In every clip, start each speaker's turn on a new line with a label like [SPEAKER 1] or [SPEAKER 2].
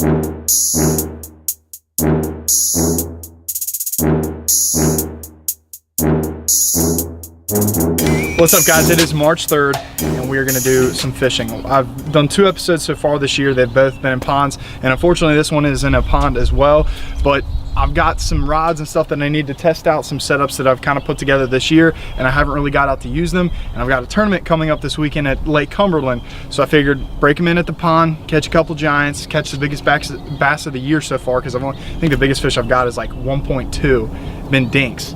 [SPEAKER 1] What's up, guys? It is March 3rd and we are going to do some fishing. I've done 2 episodes so far this year. They've both been in ponds, and unfortunately this one is in a pond as well, but I've got some rods and stuff that I need to test out, some setups that I've kind of put together this year, and I haven't really got out to use them. And I've got a tournament coming up this weekend at Lake Cumberland, so I figured break them in at the pond, catch a couple giants, catch the biggest bass of the year so far, because I think the biggest fish I've got is like 1.2, been dinks.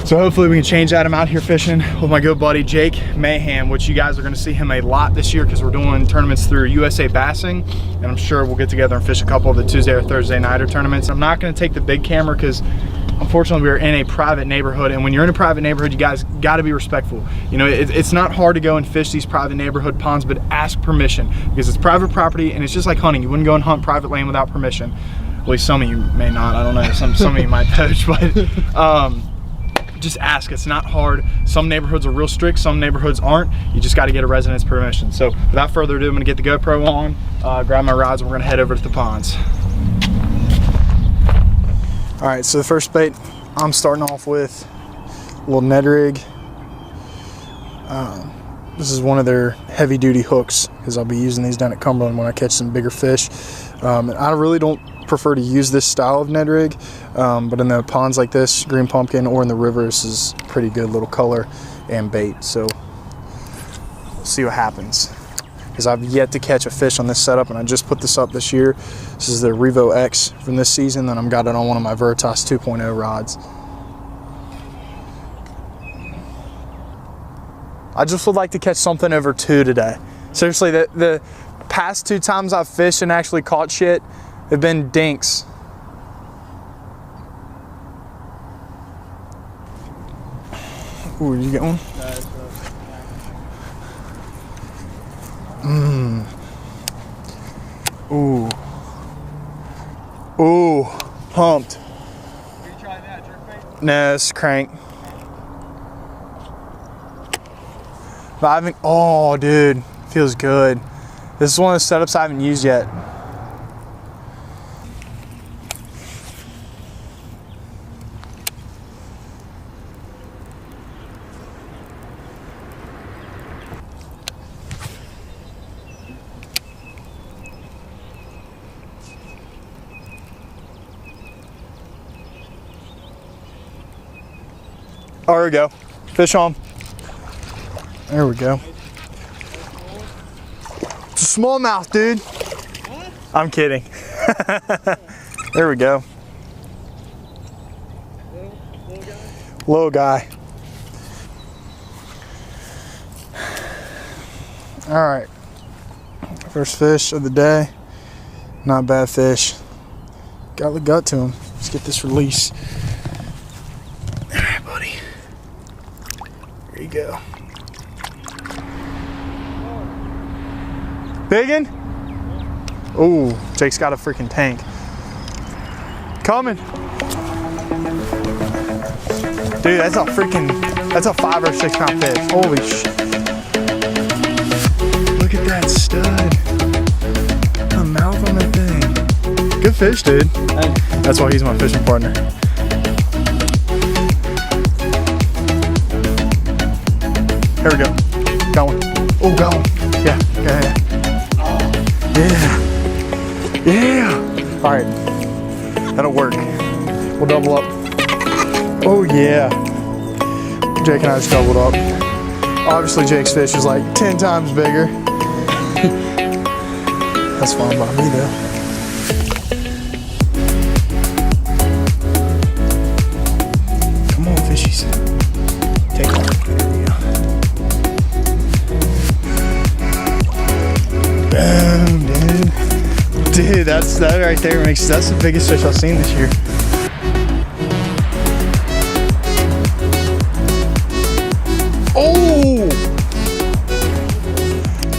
[SPEAKER 1] So hopefully we can change that. I'm out here fishing with my good buddy Jake Mayhem, which you guys are gonna see him a lot this year because we're doing tournaments through USA Bassing, and I'm sure we'll get together and fish a couple of the Tuesday or Thursday nighter tournaments. I'm not gonna take the big camera because unfortunately we're in a private neighborhood, and when you're in a private neighborhood, you guys gotta be respectful. You know, it's not hard to go and fish these private neighborhood ponds, but ask permission because it's private property, and it's just like hunting. You wouldn't go and hunt private land without permission. At least some of you may not, I don't know, some of you might poach, but just ask. It's not hard. Some neighborhoods are real strict, some neighborhoods aren't. You just got to get a resident's permission. So without further ado, I'm gonna get the GoPro on, grab my rods, and we're gonna head over to the ponds. All right, so the first bait I'm starting off with a little Ned rig. This is one of their heavy duty hooks because I'll be using these down at Cumberland when I catch some bigger fish. And I really don't prefer to use this style of Ned rig, but in the ponds like this, green pumpkin, or in the river, this is pretty good little color and bait. So we'll see what happens, because I've yet to catch a fish on this setup, and I just put this up this year. This is the Revo X from this season, and I've got it on one of my Veritas 2.0 rods. I just would like to catch something over 2 today. Seriously, the past 2 times I've fished and actually caught shit have been dinks. Ooh, did you get one? Ooh. Ooh, pumped.
[SPEAKER 2] Have you tried that jerkbait?
[SPEAKER 1] No, it's crank. But I haven't, oh dude, feels good. This is one of the setups I haven't used yet. Oh, there we go. Fish on. There we go. It's a smallmouth, dude.
[SPEAKER 2] What?
[SPEAKER 1] I'm kidding. There we go.
[SPEAKER 2] Little guy?
[SPEAKER 1] Little guy. All right. First fish of the day. Not bad fish. Got the gut to him. Let's get this release. All right, buddy. There you go. Biggin? Ooh, Jake's got a freaking tank. Coming. Dude, that's a 5 or 6 pound fish. Holy shit. Look at that stud. A mouth on that thing. Good fish, dude. That's why he's my fishing partner. Here we go. Got one. Oh, got one. Yeah, yeah. Yeah. Yeah. All right. That'll work. We'll double up. Oh, yeah. Jake and I just doubled up. Obviously, Jake's fish is like 10 times bigger. That's fine by me, though. Come on, fishies. Take one. There we go. Boom, dude. Dude, that right there that's the biggest fish I've seen this year. Oh!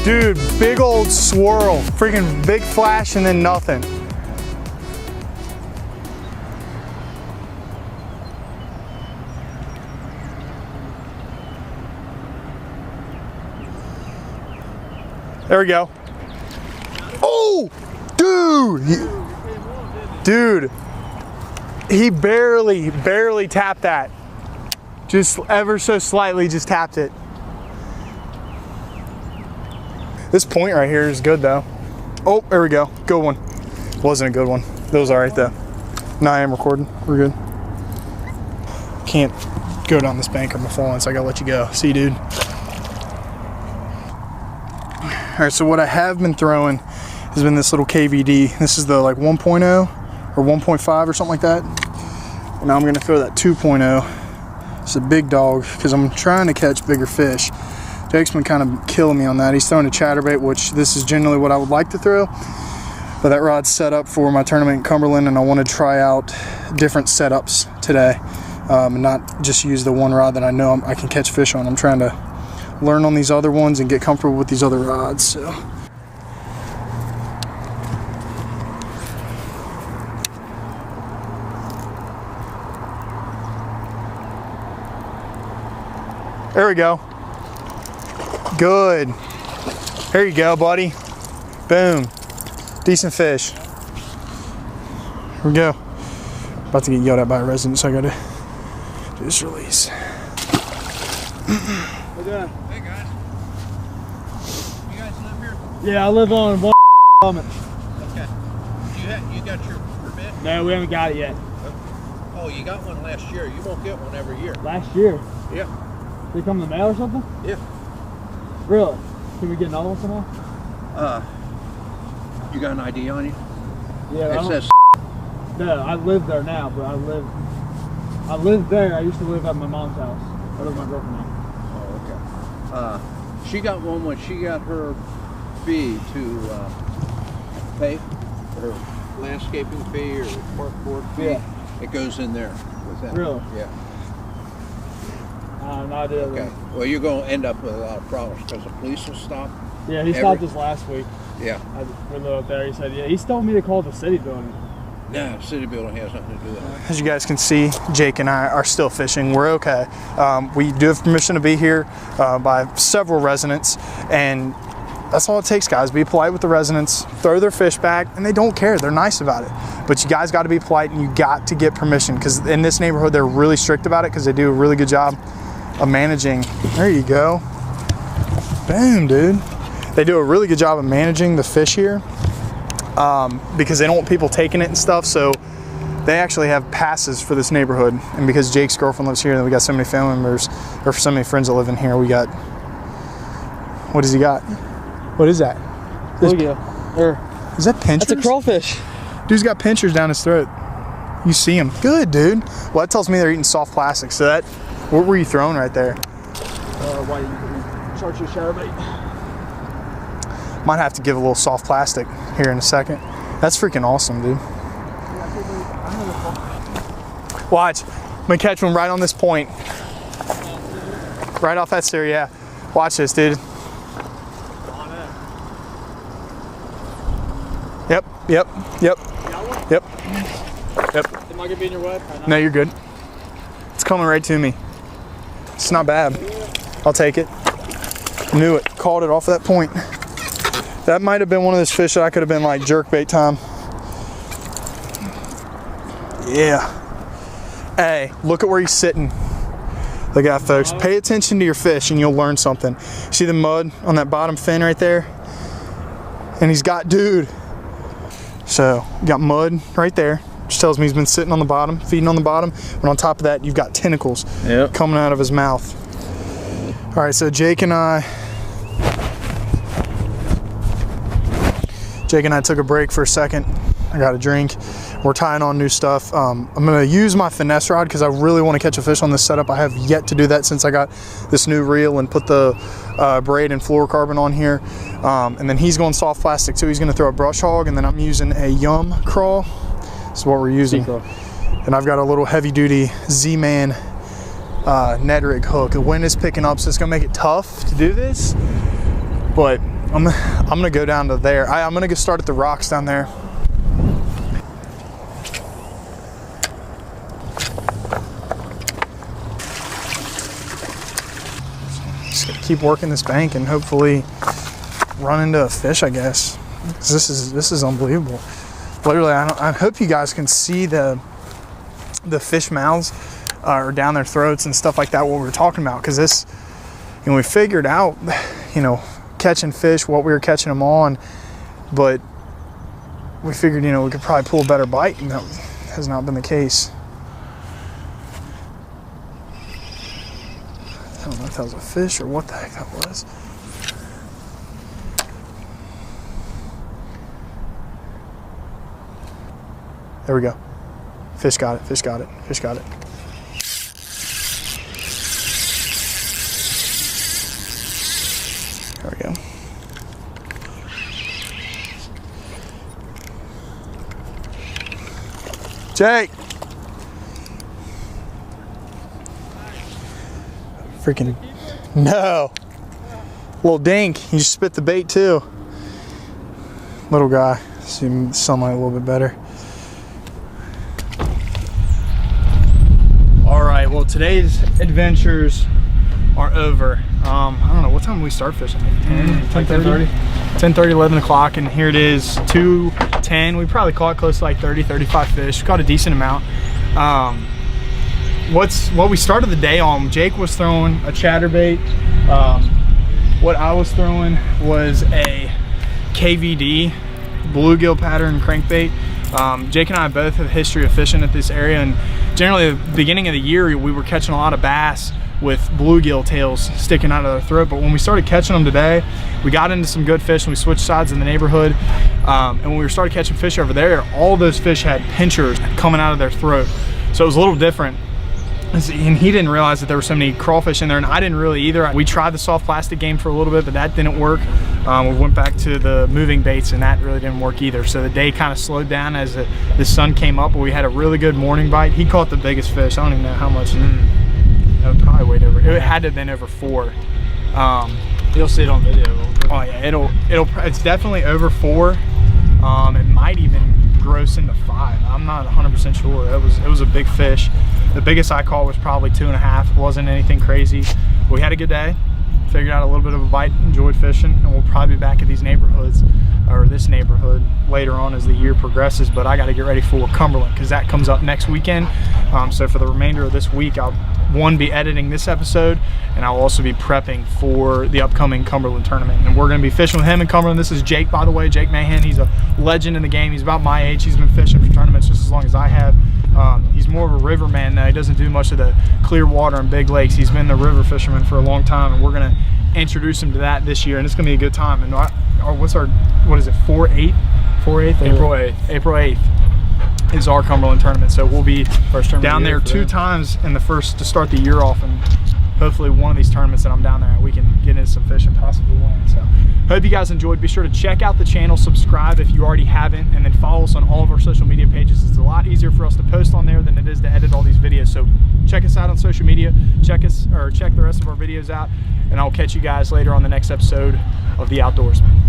[SPEAKER 1] Dude, big old swirl. Freaking big flash and then nothing. There we go. Oh! Dude, Dude, he barely tapped that. Just ever so slightly just tapped it. This point right here is good though. Oh, there we go. Good one. Wasn't a good one. That was all right though. No, I am recording. We're good. Can't go down this bank on my phone, so I gotta let you go. See you, dude. All right, so what I have been throwing has been this little KVD. This is the like 1.0 or 1.5 or something like that. And now I'm gonna throw that 2.0. It's a big dog because I'm trying to catch bigger fish. Jake's been kind of killing me on that. He's throwing a chatterbait, which this is generally what I would like to throw. But that rod's set up for my tournament in Cumberland, and I want to try out different setups today. And not just use the one rod that I know I can catch fish on. I'm trying to learn on these other ones and get comfortable with these other rods. So. There we go. Good. There you go, buddy. Boom. Decent fish. Here we go. About to get yelled at by a resident, so I gotta do this release.
[SPEAKER 2] Hey guys. You guys live here?
[SPEAKER 3] Yeah, I live on one summit.
[SPEAKER 2] Okay. You got your permit?
[SPEAKER 3] No, we haven't got it yet.
[SPEAKER 2] Oh, you got one last year. You won't get one every year.
[SPEAKER 3] Last year?
[SPEAKER 2] Yeah.
[SPEAKER 3] Did it come in the mail or something?
[SPEAKER 2] Yeah.
[SPEAKER 3] Really? Can we get another one somehow?
[SPEAKER 2] You got an ID on you?
[SPEAKER 3] Yeah.
[SPEAKER 2] It says.
[SPEAKER 3] No, I live there now, but I lived there. I used to live at my mom's house. I live with my girlfriend now.
[SPEAKER 2] Oh, okay. She got one when she got her fee to pay her landscaping fee or park board fee.
[SPEAKER 3] Yeah.
[SPEAKER 2] It goes in there with that.
[SPEAKER 3] Really?
[SPEAKER 2] Yeah.
[SPEAKER 3] No idea.
[SPEAKER 2] Okay. Well, you're going to end up with a lot of problems because the police will stop.
[SPEAKER 3] Yeah, he stopped us last week.
[SPEAKER 2] Yeah.
[SPEAKER 3] We lived up there. He said, yeah, he told me to call the city building.
[SPEAKER 2] No, city building has nothing to do with it.
[SPEAKER 1] As you guys can see, Jake and I are still fishing. We're okay. We do have permission to be here by several residents, and that's all it takes, guys. Be polite with the residents, throw their fish back, and they don't care. They're nice about it. But you guys got to be polite, and you got to get permission, because in this neighborhood, they're really strict about it because they do a really good job of managing. There you go. Boom, dude. They do a really good job of managing the fish here. Because they don't want people taking it and stuff, so they actually have passes for this neighborhood. And because Jake's girlfriend lives here, and we got so many family members, or so many friends that live in here, we got, what does he got? What is that?
[SPEAKER 3] There you go. There.
[SPEAKER 1] Is that pinchers?
[SPEAKER 3] That's a crawfish.
[SPEAKER 1] Dude's got pinchers down his throat. You see him. Good, dude. Well, that tells me they're eating soft plastic. So that, what were you throwing right there?
[SPEAKER 3] Why you charge your chatterbait?
[SPEAKER 1] Might have to give a little soft plastic here in a second. That's freaking awesome, dude. Watch. I'm gonna catch one right on this point. Right off that stair, yeah. Watch this, dude. Yep. Yep. Am
[SPEAKER 3] I gonna be in your way?
[SPEAKER 1] No, you're good. It's coming right to me. It's not bad. I'll take it. Knew it. Called it off of that point. That might have been one of those fish that I could have been like jerkbait time. Yeah. Hey, look at where he's sitting. Look at that, folks. Pay attention to your fish and you'll learn something. See the mud on that bottom fin right there? And he's got, dude. So, you got mud right there, which tells me he's been sitting on the bottom, feeding on the bottom. And on top of that, you've got tentacles coming out of his mouth. All right, so Jake and I took a break for a second. I got a drink. We're tying on new stuff. I'm gonna use my finesse rod because I really want to catch a fish on this setup. I have yet to do that since I got this new reel and put the braid and fluorocarbon on here. And then he's going soft plastic too. He's gonna throw a brush hog, and then I'm using a Yum crawl. That's what we're using. And I've got a little heavy duty Z-Man Ned rig hook. The wind is picking up, so it's gonna make it tough to do this. But I'm gonna go down to there. I'm gonna go start at the rocks down there. Just gotta keep working this bank and hopefully run into a fish, I guess. This is unbelievable. Literally, I hope you guys can see the fish mouths or down their throats and stuff like that, what we were talking about, because this, you know, we figured out, you know, catching fish, what we were catching them on, but we figured, you know, we could probably pull a better bite, and that has not been the case. I don't know if that was a fish or what the heck that was. There we go. Fish got it, fish got it, fish got it. There we go. Jake! Freaking, no. Little dink, he just spit the bait too. Little guy, see sunlight a little bit better. All right, well, today's adventures are over. I don't know, what time do we start fishing? Like 10:30? 10:30, 11 o'clock, and here it is, 2:10. We probably caught close to like 30, 35 fish. Caught a decent amount. What we started the day on, Jake was throwing a chatterbait. What I was throwing was a KVD bluegill pattern crankbait. Jake and I both have a history of fishing at this area, and generally at the beginning of the year we were catching a lot of bass with bluegill tails sticking out of their throat, but when we started catching them today, we got into some good fish and we switched sides in the neighborhood, and when we started catching fish over there, all those fish had pinchers coming out of their throat, so it was a little different. And he didn't realize that there were so many crawfish in there, and I didn't really either. We tried the soft plastic game for a little bit, but that didn't work. We went back to the moving baits, and that really didn't work either. So the day kind of slowed down as the sun came up, but we had a really good morning bite. He caught the biggest fish. I don't even know how much. It probably weighed over. It had to have been over 4.
[SPEAKER 3] You'll see it on video.
[SPEAKER 1] Oh yeah, it's definitely over 4. It might even gross into 5. I'm not 100% sure. It was a big fish. The biggest I caught was probably 2.5. It wasn't anything crazy. We had a good day. Figured out a little bit of a bite. Enjoyed fishing, and we'll probably be back at these neighborhoods, or this neighborhood, later on as the year progresses. But I got to get ready for Cumberland because that comes up next weekend. So for the remainder of this week, I'll be editing this episode, and I'll also be prepping for the upcoming Cumberland tournament. And we're going to be fishing with him in Cumberland. This is Jake, by the way, Jake Mahan. He's a legend in the game. He's about my age. He's been fishing for tournaments just as long as I have. He's more of a river man now. He doesn't do much of the clear water and big lakes. He's been the river fisherman for a long time, and we're going to introduce him to that this year, and it's going to be a good time. And what is it, 4/8? 4/8? April 8th is our Cumberland tournament, so we'll be down there 2 times in the first to start the year off, and hopefully one of these tournaments that I'm down there, we can get into some fish and possibly win. So hope you guys enjoyed. Be sure to check out the channel, subscribe if you already haven't, and then follow us on all of our social media pages. It's a lot easier for us to post on there than it is to edit all these videos. So check us out on social media, check the rest of our videos out, and I'll catch you guys later on the next episode of The Outdoorsmen.